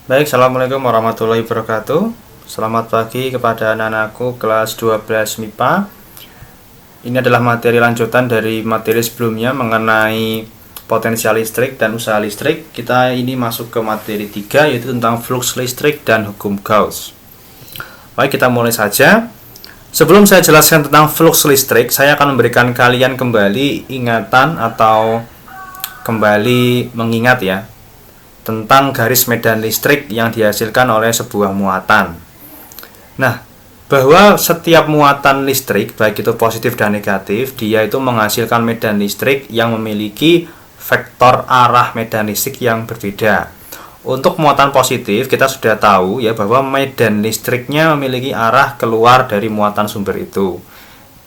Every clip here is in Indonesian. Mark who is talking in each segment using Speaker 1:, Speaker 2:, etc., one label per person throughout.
Speaker 1: Baik, Assalamualaikum warahmatullahi wabarakatuh. Selamat pagi kepada anak-anakku kelas 12 MIPA. Ini adalah materi lanjutan dari materi sebelumnya mengenai potensial listrik dan usaha listrik. Kita ini masuk ke materi 3, yaitu tentang flux listrik dan hukum Gauss. Baik, kita mulai saja. Sebelum saya jelaskan tentang flux listrik, saya akan memberikan kalian kembali ingatan atau kembali mengingat ya tentang garis medan listrik yang dihasilkan oleh sebuah muatan. Nah, bahwa setiap muatan listrik, baik itu positif dan negatif, dia itu menghasilkan medan listrik yang memiliki vektor arah medan listrik yang berbeda. Untuk muatan positif, kita sudah tahu ya bahwa medan listriknya memiliki arah keluar dari muatan sumber itu.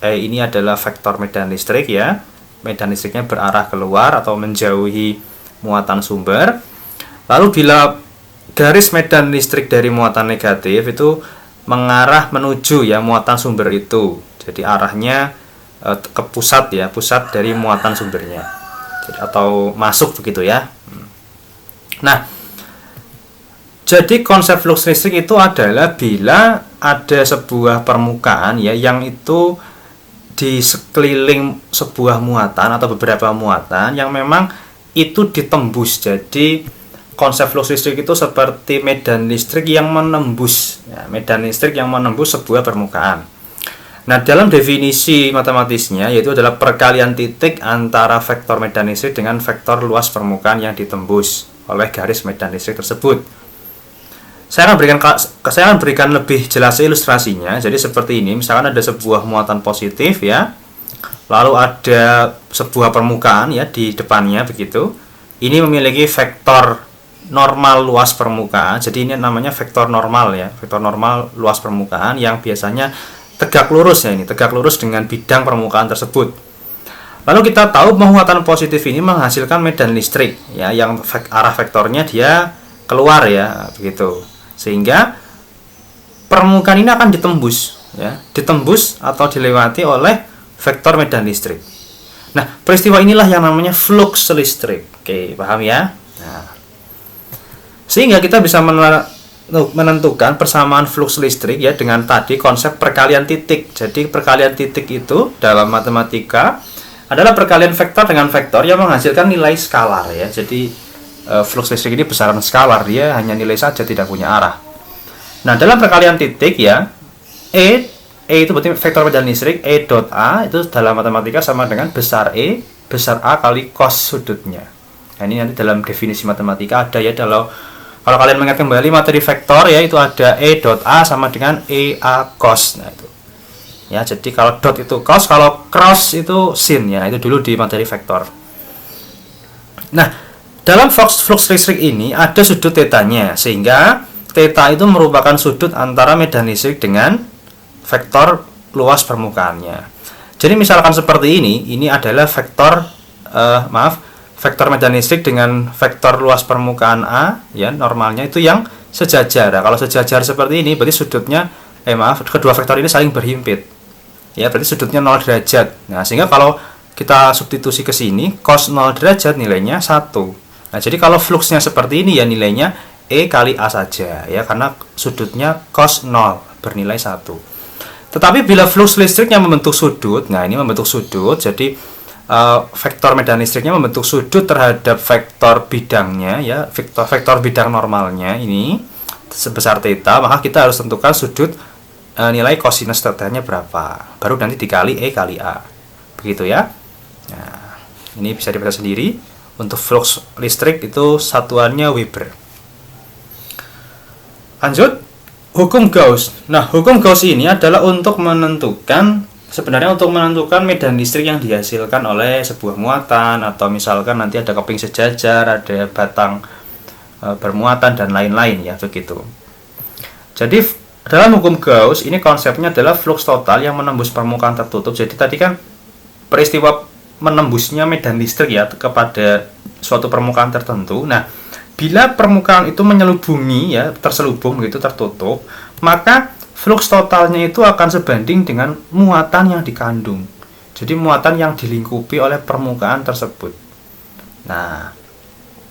Speaker 1: Ini adalah vektor medan listrik ya. Medan listriknya berarah keluar atau menjauhi muatan sumber. Lalu bila garis medan listrik dari muatan negatif itu mengarah menuju ya muatan sumber itu. Jadi arahnya ke pusat ya, pusat dari muatan sumbernya. Atau masuk begitu ya. Nah, jadi konsep flux listrik itu adalah bila ada sebuah permukaan ya yang itu di sekeliling sebuah muatan atau beberapa muatan yang memang itu ditembus. Jadi konsep flux listrik itu seperti medan listrik yang menembus ya, medan listrik yang menembus sebuah permukaan. Nah, dalam definisi matematisnya yaitu adalah perkalian titik antara vektor medan listrik dengan vektor luas permukaan yang ditembus oleh garis medan listrik tersebut. Saya akan berikan lebih jelas ilustrasinya. Jadi seperti ini, misalkan ada sebuah muatan positif ya, lalu ada sebuah permukaan ya di depannya begitu. Ini memiliki vektor normal luas permukaan. Jadi ini namanya vektor normal ya, vektor normal luas permukaan yang biasanya tegak lurus ya, ini tegak lurus dengan bidang permukaan tersebut. Lalu kita tahu muatan positif ini menghasilkan medan listrik ya, yang arah vektornya dia keluar ya, begitu. Sehingga permukaan ini akan ditembus ya, ditembus atau dilewati oleh vektor medan listrik. Nah, peristiwa inilah yang namanya flux listrik. Oke, paham ya? Nah, sehingga kita bisa menentukan persamaan flux listrik ya dengan tadi konsep perkalian titik. Jadi perkalian titik itu dalam matematika adalah perkalian vektor dengan vektor yang menghasilkan nilai skalar ya. Jadi flux listrik ini besaran skalar, dia hanya nilai saja, tidak punya arah. Nah, dalam perkalian titik ya, E itu berarti vektor medan listrik, E dot A itu dalam matematika sama dengan besar E besar A kali cos sudutnya. Nah, ini nanti dalam definisi matematika ada ya, kalau kalian mengingat kembali materi vektor ya, itu ada E dot A sama dengan E A cos. Nah, itu. Ya, jadi kalau dot itu cos, kalau cross itu sin ya. Itu dulu di materi vektor. Nah, dalam flux listrik ini ada sudut tetanya, sehingga theta itu merupakan sudut antara medan listrik dengan vektor luas permukaannya. Jadi misalkan seperti ini adalah vektor vektor medan listrik dengan vektor luas permukaan A ya, normalnya itu yang sejajar. Kalau sejajar seperti ini berarti sudutnya kedua vektor ini saling berhimpit. Ya, berarti sudutnya 0 derajat. Nah, sehingga kalau kita substitusi ke sini cos 0 derajat nilainya 1. Nah, jadi kalau fluxnya seperti ini ya nilainya E kali A saja ya, karena sudutnya cos 0 bernilai 1. Tetapi bila flux listriknya membentuk sudut, nah ini membentuk sudut, jadi vektor medan listriknya membentuk sudut terhadap vektor bidangnya ya, vektor bidang normalnya ini sebesar theta, maka kita harus tentukan sudut nilai cosinus tetanya berapa, baru nanti dikali E kali A, begitu ya. Nah, ini bisa dibaca sendiri. Untuk flux listrik itu satuannya Weber. Lanjut, hukum Gauss. Nah, hukum Gauss ini adalah untuk menentukan medan listrik yang dihasilkan oleh sebuah muatan, atau misalkan nanti ada keping sejajar, ada batang bermuatan dan lain-lain ya, begitu. Jadi dalam hukum Gauss ini konsepnya adalah flux total yang menembus permukaan tertutup. Jadi tadi kan peristiwa menembusnya medan listrik ya kepada suatu permukaan tertentu. Nah, bila permukaan itu menyelubungi ya, terselubung begitu, tertutup, maka flux totalnya itu akan sebanding dengan muatan yang dikandung. Jadi muatan yang dilingkupi oleh permukaan tersebut. Nah,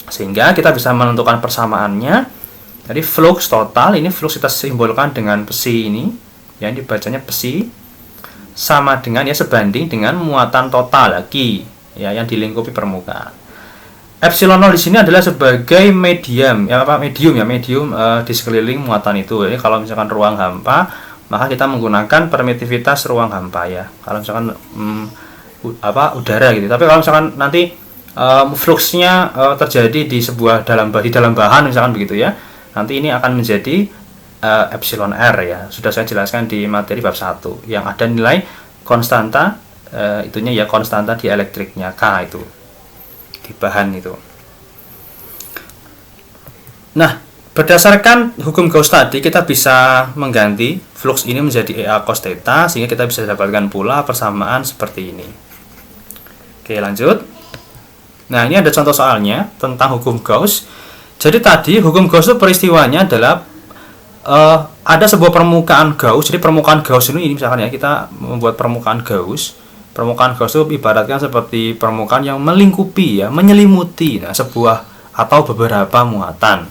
Speaker 1: sehingga kita bisa menentukan persamaannya Jadi flux total, ini flux kita simbolkan dengan psi ini, ya dibacanya psi, sama dengan ya sebanding dengan muatan total lagi, ya yang dilingkupi permukaan. Epsilon 0 di sini adalah sebagai medium, medium di sekeliling muatan itu. Jadi kalau misalkan ruang hampa, maka kita menggunakan permitivitas ruang hampa ya. Kalau misalkan udara gitu. Tapi kalau misalkan nanti fluxnya terjadi di dalam bahan misalkan begitu ya, nanti ini akan menjadi epsilon r ya. Sudah saya jelaskan di materi bab 1 yang ada nilai konstanta itunya ya, konstanta dielektriknya K itu di bahan itu. Nah, berdasarkan hukum Gauss tadi kita bisa mengganti flux ini menjadi EA cos theta sehingga kita bisa dapatkan pula persamaan seperti ini. Oke, lanjut. Nah, ini ada contoh soalnya tentang hukum Gauss. Jadi tadi hukum Gauss itu peristiwanya adalah ada sebuah permukaan Gauss. Jadi permukaan Gauss ini misalkan ya, kita membuat permukaan Gauss. Permukaan Gauss itu ibaratkan seperti permukaan yang melingkupi ya, menyelimuti sebuah atau beberapa muatan.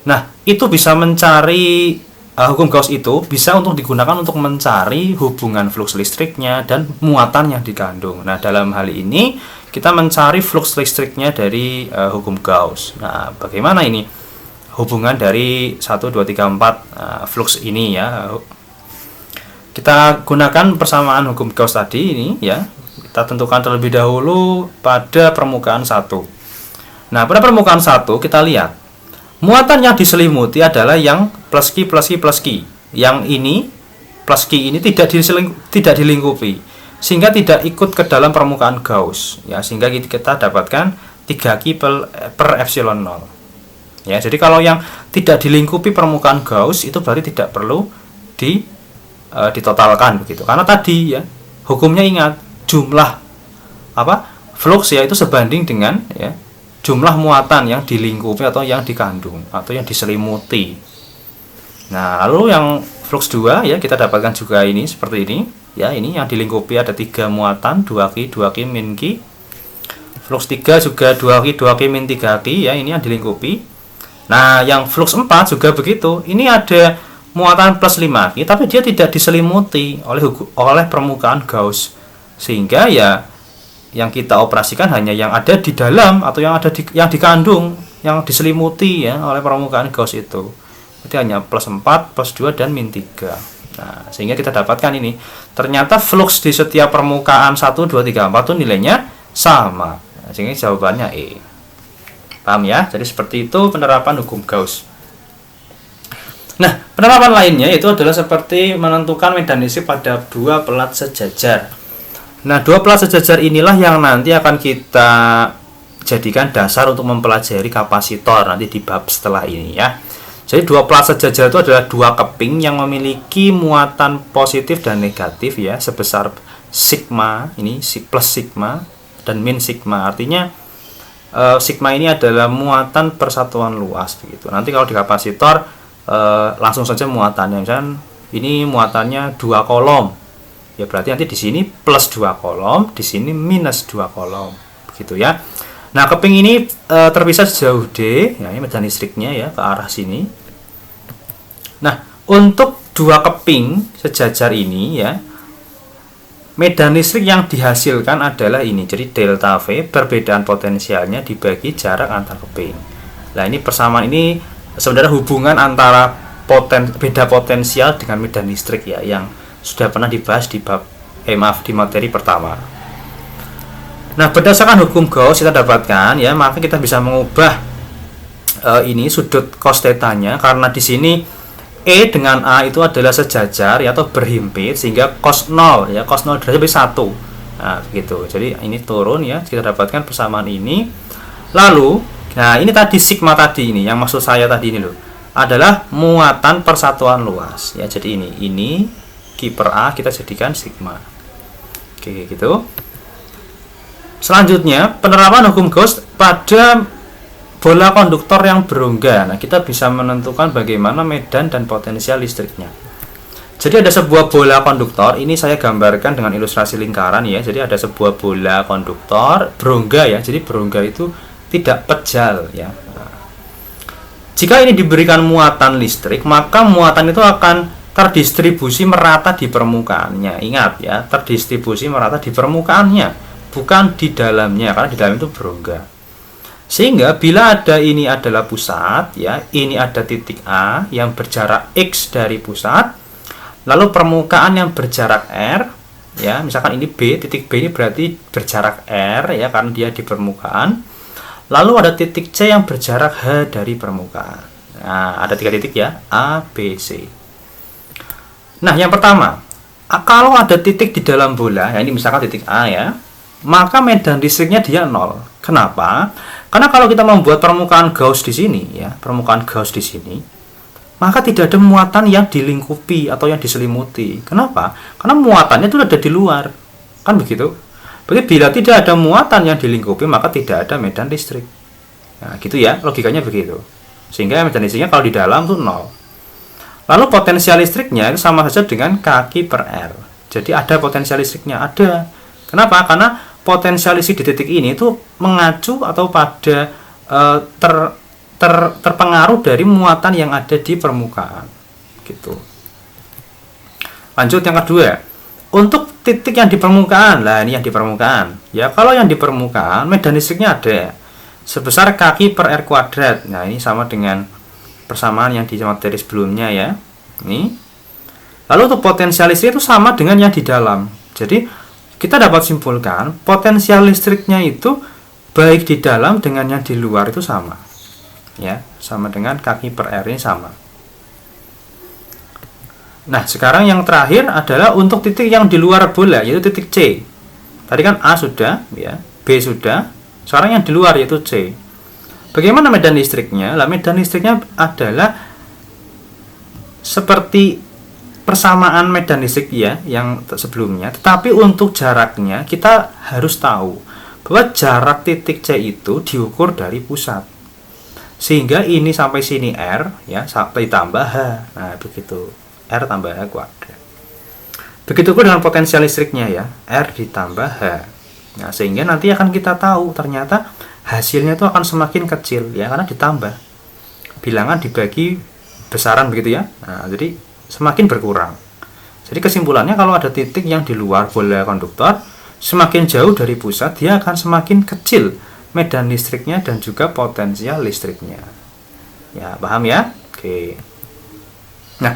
Speaker 1: Nah, itu bisa mencari hukum Gauss itu bisa untuk digunakan untuk mencari hubungan flux listriknya dan muatan yang dikandung. Nah, dalam hal ini kita mencari flux listriknya dari hukum Gauss. Nah, bagaimana ini hubungan dari 1, 2, 3, 4 flux ini ya? Kita gunakan persamaan hukum Gauss tadi ini ya. Kita tentukan terlebih dahulu pada permukaan 1. Nah, pada permukaan 1 kita lihat muatan yang diselimuti adalah yang plus Q plus Q plus Q. Yang ini plus Q ini tidak dilingkupi, sehingga tidak ikut ke dalam permukaan Gauss ya, sehingga kita dapatkan 3Q per epsilon 0 ya. Jadi kalau yang tidak dilingkupi permukaan Gauss itu berarti tidak perlu ditotalkan begitu, karena tadi ya hukumnya ingat jumlah flux ya itu sebanding dengan ya jumlah muatan yang dilingkupi atau yang dikandung atau yang diselimuti. Nah, lalu yang flux 2 ya kita dapatkan juga ini seperti ini ya, ini yang dilingkupi ada 3 muatan, 2Q 2Q min Q. Flux 3 juga 2Q 2Q min 3Q ya, ini yang dilingkupi. Nah, yang flux 4 juga begitu. Ini ada muatan plus 5Q tapi dia tidak diselimuti oleh permukaan Gauss, sehingga ya yang kita operasikan hanya yang ada di dalam atau yang dikandung, yang diselimuti ya oleh permukaan Gauss itu. Jadi hanya plus 4, plus 2 dan min 3. Nah, sehingga kita dapatkan ini ternyata flux di setiap permukaan 1, 2, 3, 4 itu nilainya sama. Nah, sehingga jawabannya E. Paham ya? Jadi seperti itu penerapan hukum Gauss. Nah, penerapan lainnya itu adalah seperti menentukan medan listrik pada 2 pelat sejajar. Nah, 2 pelat sejajar inilah yang nanti akan kita jadikan dasar untuk mempelajari kapasitor nanti di bab setelah ini ya. Jadi 2 pelat sejajar itu adalah 2 keping yang memiliki muatan positif dan negatif ya, sebesar sigma, ini plus sigma dan min sigma. Artinya sigma ini adalah muatan persatuan luas begitu. Nanti kalau di kapasitor langsung saja muatannya, misalnya ini muatannya 2 kolom ya, berarti nanti di sini plus 2 kolom, di sini minus 2 kolom begitu ya. Nah, keping ini terpisah sejauh D ya, ini medan listriknya ya ke arah sini. Nah, untuk 2 keping sejajar ini ya, medan listrik yang dihasilkan adalah ini. Jadi delta V perbedaan potensialnya dibagi jarak antar keping. Nah, ini persamaan ini sebenarnya hubungan antara beda potensial dengan medan listrik ya, yang sudah pernah dibahas di di materi pertama. Nah, berdasarkan hukum Gauss kita dapatkan ya, maka kita bisa mengubah ini sudut cos theta-nya, karena di sini E dengan A itu adalah sejajar ya, atau berhimpit, sehingga cos 0 ya, cos 0 derajat menjadi 1. Nah, begitu. Jadi ini turun ya, kita dapatkan persamaan ini. Lalu, nah ini tadi sigma tadi ini, yang maksud saya tadi ini loh, adalah muatan persatuan luas ya. Jadi ini Q per A kita jadikan sigma. Oke, gitu. Selanjutnya, penerapan hukum Gauss pada bola konduktor yang berongga. Nah, kita bisa menentukan bagaimana medan dan potensial listriknya. Jadi ada sebuah bola konduktor, ini saya gambarkan dengan ilustrasi lingkaran ya. Jadi ada sebuah bola konduktor berongga ya. Jadi berongga itu tidak pejal ya. Jika ini diberikan muatan listrik, maka muatan itu akan terdistribusi merata di permukaannya. Ingat ya, terdistribusi merata di permukaannya, bukan di dalamnya, karena di dalam itu berongga. Sehingga bila ada ini adalah pusat, ya, ini ada titik A yang berjarak X dari pusat, lalu permukaan yang berjarak R, ya, misalkan ini B, titik B ini berarti berjarak R, ya, karena dia di permukaan. Lalu ada titik C yang berjarak H dari permukaan. Nah, ada 3 titik ya, A, B, C. Nah, yang pertama, kalau ada titik di dalam bola, ya ini misalkan titik A ya, maka medan listriknya dia 0. Kenapa? Karena kalau kita membuat permukaan Gauss di sini, ya, permukaan Gauss di sini, maka tidak ada muatan yang dilingkupi atau yang diselimuti. Kenapa? Karena muatannya itu ada di luar. Kan begitu? Begitu, bila tidak ada muatan yang dilingkupi, maka tidak ada medan listrik. Nah, gitu ya, logikanya begitu. Sehingga medan listriknya kalau di dalam itu 0. Lalu potensial listriknya itu sama saja dengan kaki per R. Jadi ada potensial listriknya, ada. Kenapa? Karena potensial listrik di titik ini itu mengacu atau pada terpengaruh dari muatan yang ada di permukaan. Gitu. Lanjut yang kedua. Untuk titik yang di permukaan, lah ini yang di permukaan. Ya, kalau yang di permukaan medan listriknya ada sebesar kaki per R kuadrat. Nah, ini sama dengan persamaan yang di materi sebelumnya ya. Ini. Lalu untuk potensial listrik itu sama dengan yang di dalam. Jadi, kita dapat simpulkan potensial listriknya itu baik di dalam dengan yang di luar itu sama. Ya, sama dengan kaki per R ini sama. Nah, sekarang yang terakhir adalah untuk titik yang di luar bola, yaitu titik C. Tadi kan A sudah, ya, B sudah. Sekarang yang di luar yaitu C. Bagaimana medan listriknya? Lah, medan listriknya adalah seperti persamaan medan listrik ya yang sebelumnya, tetapi untuk jaraknya kita harus tahu bahwa jarak titik C itu diukur dari pusat. Sehingga ini sampai sini R, ya, sampai tambah H. Nah, begitu. R tambah H kuadrat. Begitupun dengan potensial listriknya ya, R ditambah H. Nah, sehingga nanti akan kita tahu ternyata hasilnya itu akan semakin kecil ya, karena ditambah. Bilangan dibagi besaran begitu ya. Nah, jadi semakin berkurang. Jadi kesimpulannya kalau ada titik yang di luar bola konduktor, semakin jauh dari pusat dia akan semakin kecil medan listriknya dan juga potensial listriknya. Ya, paham ya? Oke. Nah,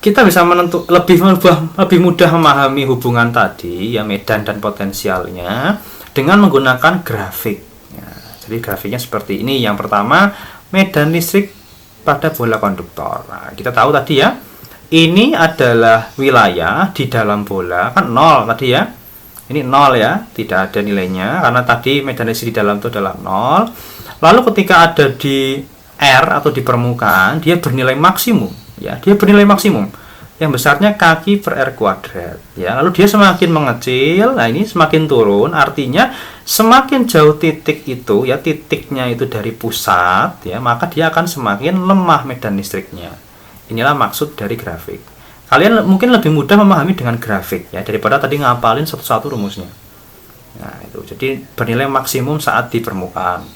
Speaker 1: kita bisa lebih mudah memahami hubungan tadi ya, medan dan potensialnya dengan menggunakan grafik. Ya, jadi grafiknya seperti ini. Yang pertama, medan listrik pada bola konduktor. Nah, kita tahu tadi ya, ini adalah wilayah di dalam bola, kan 0 tadi ya. Ini 0 ya, tidak ada nilainya karena tadi medan listrik di dalam itu adalah 0. Lalu ketika ada di R atau di permukaan, dia bernilai maksimum. Ya, dia bernilai maksimum yang besarnya kaki per R kuadrat ya. Lalu dia semakin mengecil. Nah, ini semakin turun, artinya semakin jauh titik itu ya, titiknya itu dari pusat ya, maka dia akan semakin lemah medan listriknya. Inilah maksud dari grafik. Kalian mungkin lebih mudah memahami dengan grafik ya daripada tadi ngapalin satu-satu rumusnya. Nah, itu jadi bernilai maksimum saat di permukaan.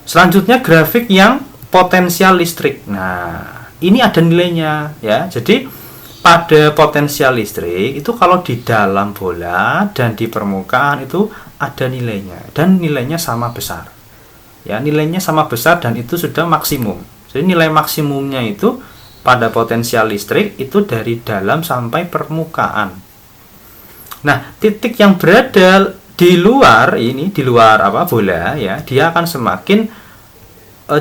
Speaker 1: Selanjutnya grafik yang potensial listrik. Nah, ini ada nilainya ya. Jadi pada potensial listrik itu kalau di dalam bola dan di permukaan itu ada nilainya dan nilainya sama besar. Ya, nilainya sama besar dan itu sudah maksimum. Jadi nilai maksimumnya itu pada potensial listrik itu dari dalam sampai permukaan. Nah, titik yang berada di luar ini, di luar bola ya, dia akan semakin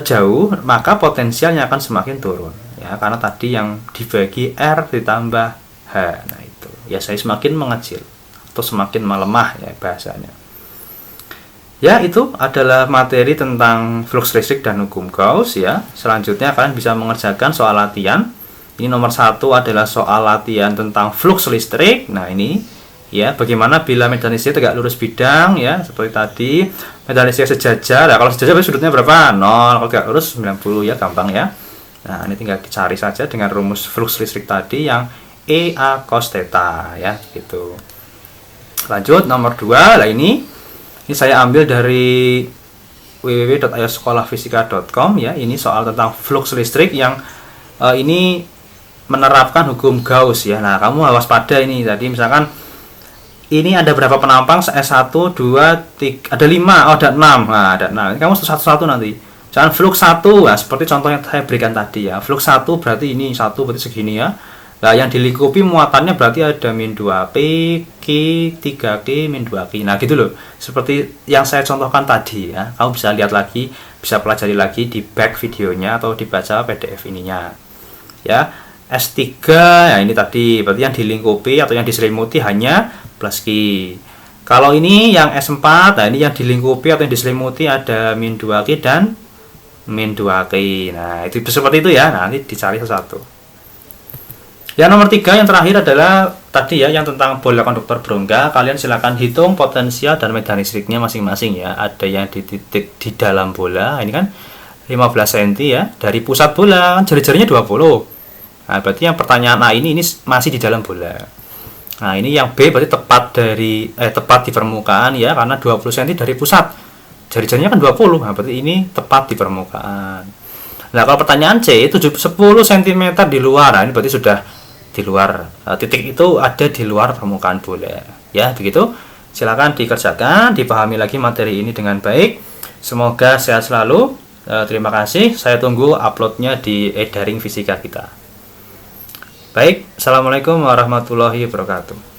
Speaker 1: jauh, maka potensialnya akan semakin turun ya, karena tadi yang dibagi R ditambah H. Nah, itu ya, saya semakin mengecil atau semakin melemah ya bahasanya. Ya, itu adalah materi tentang flux listrik dan hukum Gauss ya. Selanjutnya kalian bisa mengerjakan soal latihan. Ini nomor 1 adalah soal latihan tentang flux listrik. Nah, ini ya, bagaimana bila medan listrik tegak lurus bidang ya, seperti tadi. Medan listrik sejajar. Nah, kalau sejajar sudutnya berapa? 0. Kalau tegak lurus 90 ya, gampang ya. Nah, ini tinggal dicari saja dengan rumus flux listrik tadi yang EA cos theta ya, gitu. Lanjut nomor 2. Lah, ini saya ambil dari www.ayosekolahfisika.com ya. Ini soal tentang flux listrik yang ini menerapkan hukum Gauss ya. Nah, kamu waspada ini. Tadi misalkan ini ada berapa penampang? S1, 2, 3, ada 5, oh ada 6. Nah, ada 6. Kamu satu-satu nanti. Jangan flux 1, ya, seperti contoh yang saya berikan tadi ya. Flux 1 berarti ini 1 berarti segini ya. Nah, yang dilingkupi muatannya berarti ada min 2P, Q, 3Q, min 2Q. Nah, gitu loh. Seperti yang saya contohkan tadi ya. Kamu bisa lihat lagi, bisa pelajari lagi di back videonya atau dibaca PDF ininya. Ya. S3, ya ini tadi berarti yang dilingkupi atau yang diselimuti hanya plus Q. Kalau ini yang S4, nah ini yang dilingkupi atau yang diselimuti ada min 2Q dan min 2Q. Nah, itu seperti itu ya. Nah, nanti dicari satu-satu. Yang nomor 3 yang terakhir adalah tadi ya yang tentang bola konduktor berongga. Kalian silakan hitung potensial dan medan listriknya masing-masing ya. Ada yang di titik di dalam bola, ini kan 15 cm ya. Dari pusat bola kan jari-jarinya 20. Nah, berarti yang pertanyaan A ini masih di dalam bola. Nah, ini yang B berarti tepat di permukaan ya karena 20 cm dari pusat. Jari-jarinya kan 20. Nah, berarti ini tepat di permukaan. Nah, kalau pertanyaan C itu 10 cm di luar. Nah, ini berarti sudah di luar, titik itu ada di luar permukaan bola ya. Begitu, silakan dikerjakan, dipahami lagi materi ini dengan baik. Semoga sehat selalu. Terima kasih, saya tunggu uploadnya di e-daring fisika kita. Baik, assalamualaikum warahmatullahi wabarakatuh.